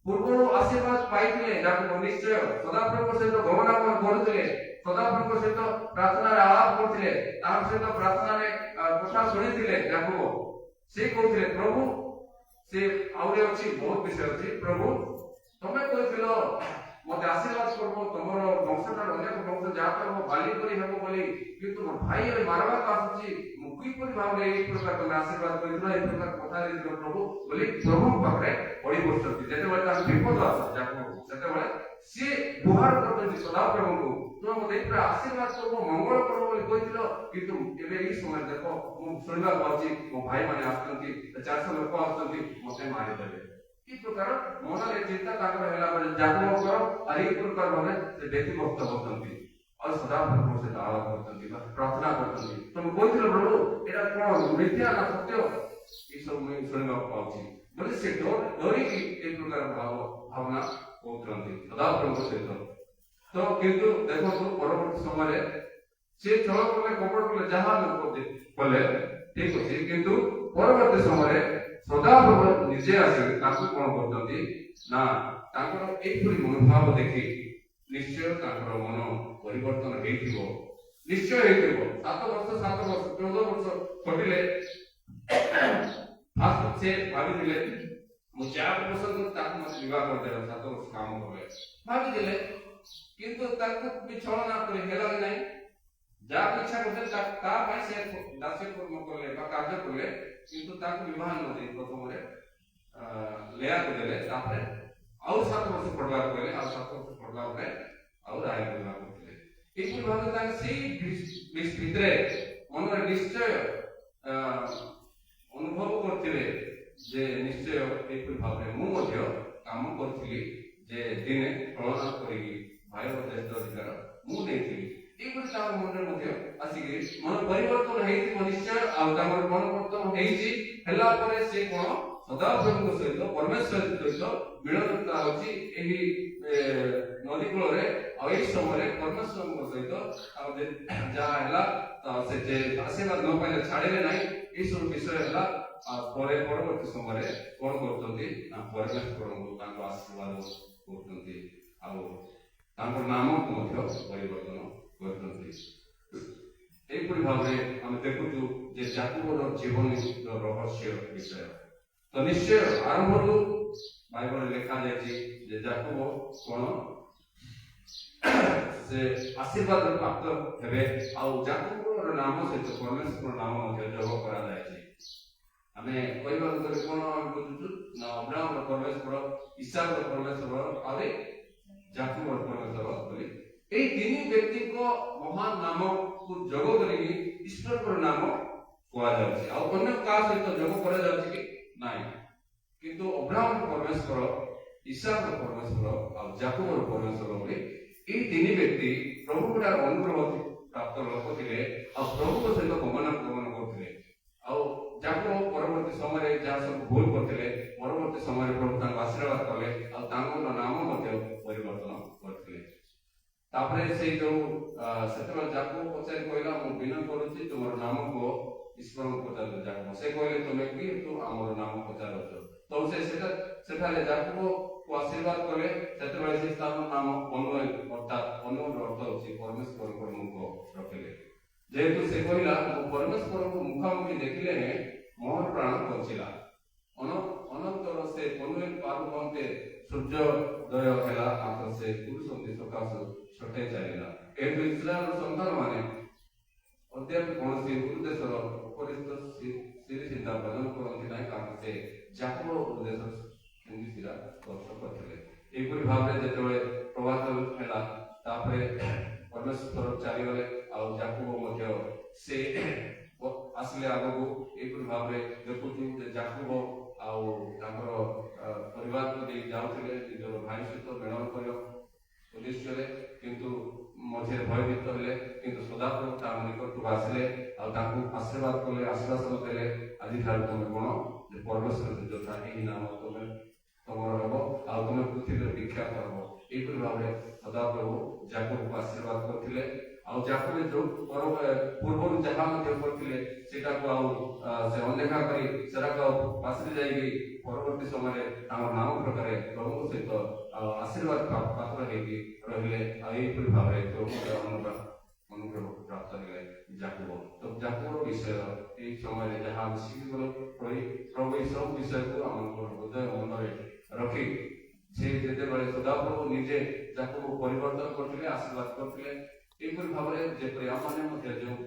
ପୂର୍ବରୁ ଆଶୀର୍ବାଦ ପାଇଥିଲେ ଯାକୁବ ନିଶ୍ଚୟ ସଦାପ୍ରଭୁଙ୍କ ସହିତ ଗମନାଗମନ କରୁଥିଲେ, ସଦାପ୍ରଭୁଙ୍କ ସହିତ ପ୍ରାର୍ଥନାରେ ଆଳାପ କରୁଥିଲେ, ତାଙ୍କ ସହିତ ପ୍ରାର୍ଥନାରେ କଥା ଶୁଣିଥିଲେ। ଯାକୁବ ସେ କହୁଥିଲେ ପ୍ରଭୁ, ସେ ଆହୁରି ଅଛି ବହୁତ ବିଷୟ ଅଛି, ପ୍ରଭୁ ତମେ କହିଥିଲ ମତେ ଆଶୀର୍ବାଦ କରିବ, ତମର ବଂଶଠାରୁ ଅନେକ ବଂଶ ଜାତ ହେବ, ବାଲି କରି ହେବ ବୋଲି, କିନ୍ତୁ ମୋ ଭାଇ ଏବେ ମାରବାକୁ ଆସୁଛି, ମୁଁ କିପରି ଭାବରେ ଏଇ ପ୍ରକାର ତମେ ଆଶୀର୍ବାଦ କରିଥିଲ, ଏ ପ୍ରକାର କଥା ଦେଇଥିଲ ପ୍ରଭୁ ବୋଲି ପ୍ରଭୁଙ୍କ ପାଖରେ ପଡି ବସୁଛନ୍ତି। ଯେତେବେଳେ ତାଙ୍କ ବିପଦ ଆସେ ଯାକୁବ, ସେତେବେଳେ ସିଏ ଗୁହାର କରୁଛନ୍ତି ସଦାପ୍ରଭୁଙ୍କୁ, ତୁମେ ମତେ ଏଇ ଆଶୀର୍ବାଦ କରିବ, ମଙ୍ଗଳ କରିବ ବୋଲି କହିଥିଲ, କିନ୍ତୁ ଏବେ ଏଇ ସମୟରେ ଦେଖ ମୁଁ ଶୁଣିବାକୁ ପାଉଛି ମୋ ଭାଇ ମାନେ ଆସୁଛନ୍ତି, 400 ଲୋକ ଆସୁଛନ୍ତି, ମତେ ମାରିଦେବେ। এই প্রকার মନରେ চিন্তা তাଙ୍କର ହେଲା ପରେ ଯାକୁବଙ୍କର আর এই প্রকার ভাবে ସେ ବ୍ୟତିବ୍ୟସ୍ତ ହଉଛନ୍ତି ଆଉ ସଦାପ୍ରଭୁଙ୍କ ସହିତ ଆଳାପ କରୁଛନ୍ତି ବା ପ୍ରାର୍ଥନା କରୁଛନ୍ତି। ତମେ କହିଥିଲ ପ୍ରଭୁ ଏଇଟା କଣ ମିଥ୍ୟା ନା ସତ୍ୟ, ଏସବୁ ମୁଁ ଶୁଣିବାକୁ ପାଉଛି ବୋଲି ସେ ଡରିକି ଏ ପ୍ରକାର ଭାବନା କହୁଛନ୍ତି ସଦାପ୍ରଭୁଙ୍କ ସହିତ। ତ କିନ୍ତୁ ଦେଖନ୍ତୁ ପରବର୍ତ୍ତୀ ସମୟରେ ସେ ଛଳ କଲେ, କପଟ କଲେ, ଯାହା କଲେ ଠିକ ଅଛି, କିନ୍ତୁ ପରବର୍ତ୍ତୀ ସମୟରେ ସଦାପ୍ରଭୁ ନିଜେ ଆସି ତାଙ୍କୁ କଣ କରୁଛନ୍ତି ନା ତାଙ୍କର ଏଇପରି ମନୋଭାବ ଦେଖି ନିଶ୍ଚୟ ତାଙ୍କର ମନ ପରିବର୍ତ୍ତନ ହେଇଥିବ, ନିଶ୍ଚୟ ହେଇଥିବ। 7 ବର୍ଷ 14 ବର୍ଷ ଖଟିଲେ, ସେ ଭାବିଥିଲେ ମୁଁ ଯାହା ପସନ୍ଦ ତାକୁ ମତେ ବିବାହ କରିଦେବେ, 7 ବର୍ଷ କାମ କଲେ ଭାବିଥିଲେ, କିନ୍ତୁ ତାଙ୍କୁ ବି ଛଳନା କରି ହେଲା କି ନାହିଁ, ଯାହାକୁ ଇଚ୍ଛା କରୁଥିଲେ ତା ପାଇଁ ସେ ଦାସ୍ୟ କର୍ମ କଲେ ବା କାର୍ଯ୍ୟ କଲେ, କିନ୍ତୁ ତାଙ୍କୁ ବିବାହ ନ ଦେଇ ପ୍ରଥମରେ ଲେୟାକୁ ଦେଲେ, ତାପରେ ଆଉ 7 ବର୍ଷ ପଢିବାକୁ କହିଲେ, ଆଉ 7 ବର୍ଷ ପଢିଲା ପରେ ଆଉ ରାୟ ବିବାହ କରିଥିଲେ। ଏଇପରି ଭାବରେ ତାଙ୍କ ସେଇ ଭିତରେ ମନରେ ନିଶ୍ଚୟ ଅନୁଭବ କରିଥିଲେ ଯେ ନିଶ୍ଚୟ ଏଇପରି ଭାବରେ ମୁଁ ମଧ୍ୟ କାମ କରିଥିଲି, ଯେ ଦିନେ ଛଳନା କରିକି ଭାଇର ଜ୍ୟେଷ୍ଠ ଅଧିକାର ମୁଁ ନେଇଥିଲି। ଏଇପରି ତାଙ୍କ ମନରେ ମଧ୍ୟ ଆସିକି ମନ ପରିବର୍ତ୍ତନ ହେଇଥିବ ନିଶ୍ଚୟ, ଆଉ ତାଙ୍କର ମନ ପରିବର୍ତ୍ତନ ହେଇଛି। ହେଲା ପରେ ସେ କଣ ସଦାପ୍ରଭୁଙ୍କ ସହିତ ପରମେଶ୍ୱର ସହିତ ମିଳନତା ହଉଛି ଏହି ନଦୀ କୂଳରେ, ଆଉ ଏଇ ସମୟରେ ପରମେଶ୍ୱରଙ୍କ ସହିତ ଆଉ ଯାହା ହେଲା ସେ ଯେ ଆଶୀର୍ବାଦ ନ ପାଇଲେ ଛାଡ଼ିଲେ ନାହିଁ, ଏଇସବୁ ବିଷୟ ହେଲା। ଆଉ ପରେ ପରବର୍ତ୍ତୀ ସମୟରେ କଣ କରୁଛନ୍ତି ନା ପରମେଶ୍ୱରଙ୍କୁ ତାଙ୍କ ଆଶୀର୍ବାଦ କରୁଛନ୍ତି, ଆଉ ତାଙ୍କ ନାମକୁ ମଧ୍ୟ ପରିବର୍ତ୍ତନ କରୁଛନ୍ତି। ଏହିପରି ଭାବରେ ଆମେ ଦେଖୁଛୁ ଯେ ଯାକୁବର ଜୀବନୀର ରହସ୍ୟ ବିଷୟ। ତ ନିଶ୍ଚୟ ଆରମ୍ଭରୁ ବାଇବଲରେ ଲେଖା ଯାଇଛି ଯେ ଯାକୁବ କଣ ସେ ଆଶୀର୍ବାଦ ପ୍ରାପ୍ତ ହେବେ, ଆଉ ଯାକୁବର ନାମ ସହିତ ପରମେଶ୍ୱର ନାମ ମଧ୍ୟ ଯୋଗ କରାଯାଇଛି। ଆମେ କହିବାକୁ ଗଲେ କଣ ଆମେ ବୁଝୁଛୁ ନା ଅବ୍ରାହମର ପରମେଶ୍ୱର, ଇସାକର ପରମେଶ୍ୱର, ଆହୁରି ଯାକୁବର ପରମେଶ୍ୱର ବୋଲି ଏଇ 3 ବ୍ୟକ୍ତିଙ୍କ ମହାନ ନାମକୁ ଯୋଗ କରିକି ଈଶ୍ୱରଙ୍କର ନାମ କୁହାଯାଉଛି। ଆଉ ଅନ୍ୟ କାହା ସହିତ ଯୋଗ କରାଯାଉଛି କି ନାହିଁ, କିନ୍ତୁ ଅବ୍ରାହମର ପରମେଶ୍ୱର, ଇସାକର ପରମେଶ୍ୱର ଆଉ ଯାକୁବର ପରମେଶ୍ୱର ବୋଲି ଏଇ 3 ବ୍ୟକ୍ତି ପ୍ରଭୁଙ୍କର ଅନୁଗ୍ରହ ପ୍ରାପ୍ତ ଲୋକ ଥିଲେ, ଆଉ ପ୍ରଭୁଙ୍କ ସହିତ ଗମନାଗମନ କରୁଥିଲେ। ଆଉ ଯାକୁବ ପରବର୍ତ୍ତୀ ସମୟରେ ଯାହା ସବୁ ଭୁଲ କରିଥିଲେ, ପରବର୍ତ୍ତୀ ସମୟରେ ପ୍ରଭୁ ତାଙ୍କୁ ଆଶୀର୍ବାଦ କଲେ, ଆଉ ତାଙ୍କର ନାମ ମଧ୍ୟ ପରିବର୍ତ୍ତନ କରିଥିଲେ। ତାପରେ ସେଇ ଯୋଉ ସେତେବେଳେ ଯାକୁବ ପଚାରି କହିଲା ମୁଁ ବିନୟ କରୁଛି ତୁମର ନାମ କୁହ, ଈଶ୍ୱରଙ୍କୁ ପଚାରିଲେ ଯାକୁବ, ସେ କହିଲେ ତୁମେ କି ତୁ ଆମର ନାମ ପଚାରୁଛ। ତ ସେ ସେଠାରେ ଯାକୁବକୁ ଆଶୀର୍ବାଦ କଲେ, ସେତେବେଳେ ସେ ସ୍ଥାନର ନାମ ଅନୁୟ, ଅର୍ଥାତ୍ ଅନୁର ଅର୍ଥ ହେଉଛି ପରମେଶ୍ୱରଙ୍କର ମୁଖ ରଖିଲେ। ଯେହେତୁ ସେ କହିଲା ମୁଁ ପରମେଶ୍ୱରଙ୍କୁ ମୁଖାମୁଖି ଦେଖିଲେ ମୋର ପ୍ରାଣ ବଞ୍ଚିଲା। ଅନନ୍ତର ସେ ଅନୁୟ ପାରୁ ହୁଅନ୍ତେ ସୂର୍ଯ୍ୟୋଦୟ ହେଲା, ମାତ୍ର ସେ ପୁରୁଷନ୍ତି ସକାଶୁ ଛୋଟେଇ ଚାଲିଲା। କିନ୍ତୁ ଇସ୍ରାଏଲର ସନ୍ତାନମାନେ ଅଦ୍ୟାପି କୌଣସି ଉପଦେଶର ଉପରିସ୍ଥ ସିରିସିନ୍ଧା ଭଜନ କରନ୍ତି ନାହିଁ, କାରଣ ସେ ଯାକୁବ ଉପଦେଶ ସିଧା ସ୍ପର୍ଶ କରିଥିଲେ। ଏହିପରି ଭାବରେ ଯେତେବେଳେ ପ୍ରଭାତ ହେଲା, ତାପରେ ପରମେଶ୍ୱର ଚାଲିଗଲେ, ଆଉ ଯାକୁବ ମଧ୍ୟ ସେ ଆସିଲେ ଆଗକୁ। ଏହିପରି ଭାବରେ ଦେଖୁଛୁ ଯେ ଯାକୁବ ଆଉ ତାଙ୍କର ପରିବାରକୁ ନେଇ ଯାଉଥିଲେ ନିଜର ଭାଇ ସହିତ ମିଳନ କରିବା ଉଦ୍ଦେଶ୍ୟରେ, କିନ୍ତୁ ମଝିରେ ଭୟଭୀତ ହେଲେ, କିନ୍ତୁ ସଦାପ୍ରଭୁ ତାଙ୍କ ନିକଟକୁ ଆସିଲେ, ଆଉ ତାଙ୍କୁ ଆଶୀର୍ବାଦ କଲେ, ଆଶ୍ୱାସନ ଦେଲେ, ଆଜିଠାରୁ ତମେ କଣ ଯେ ପରମେଶ୍ୱର ଯୋଦ୍ଧା, ଏହି ନାମ ତମେ ତମର ହେବ ଆଉ ତମେ ପୃଥିବୀରେ ବିଖ୍ୟାତ ହେବ। ଏହିପରି ଭାବରେ ସଦାପ୍ରଭୁ ଯାକବକୁ ଆଶୀର୍ବାଦ କରିଥିଲେ। ଆଉ ଯାକବ ଯୋଉ ପୂର୍ବରୁ ଯାହା ମଧ୍ୟ କରିଥିଲେ ସେଟାକୁ ଆଉ ସେ ଅଣଦେଖା କରି ସେଟାକୁ ଆଉ ପାଶରେ ଯାଇକି ପରବର୍ତ୍ତୀ ସମୟରେ ତାଙ୍କର ନାମ ପ୍ରକାରେ ପ୍ରଭୁଙ୍କ ସହିତ ଆଶୀର୍ବାଦ ପାତ୍ର ହେଇକି ରହିଲେ। ଆଉ ଏହିପରି ଭାବରେ ଅନୁଗ୍ରହ ପ୍ରାପ୍ତ ହେଲେ ଯାକବ। ତ ଯାକବର ବିଷୟ ଏହି ସମୟରେ ଯାହା ଆମେ ଶିଖିଗଲୁ, ପ୍ରଭୁ ଏହି ସବୁ ବିଷୟକୁ ଆମର ହୃଦୟ ମନରେ ରଖି ସେ ଯେତେବେଳେ ସଦାପ୍ରଭୁ ନିଜେ ଯାକବକୁ ପରିବର୍ତ୍ତନ କରିଥିଲେ, ଆଶୀର୍ବାଦ କରିଥିଲେ, ଏହିପରି ଭାବରେ ଯେପରି ଆମମାନେ ମଧ୍ୟ ଯେଉଁ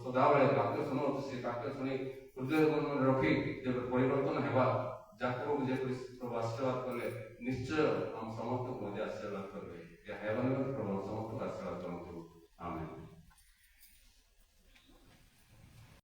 ସଦାବେଳେ ବାକ୍ୟ ଶୁଣୁ ସେ ବାକ୍ୟ ଶୁଣି ହୃଦୟ ମନରେ ରଖି ଯେପରି ପରିବର୍ତ୍ତନ ହେବା, ଯାକବକୁ ଯେପରି ପ୍ରଭୁ ଆଶୀର୍ବାଦ କଲେ, ନିଶ୍ଚୟ ଆମ ସମସ୍ତଙ୍କୁ ମଧ୍ୟ ଆଶୀର୍ବାଦ କରିବେ। ଏହା ହେବା ନିମନ୍ତେ ପ୍ରଭୁ ସମସ୍ତଙ୍କୁ ଆଶୀର୍ବାଦ କରନ୍ତୁ। ଆମେନ୍।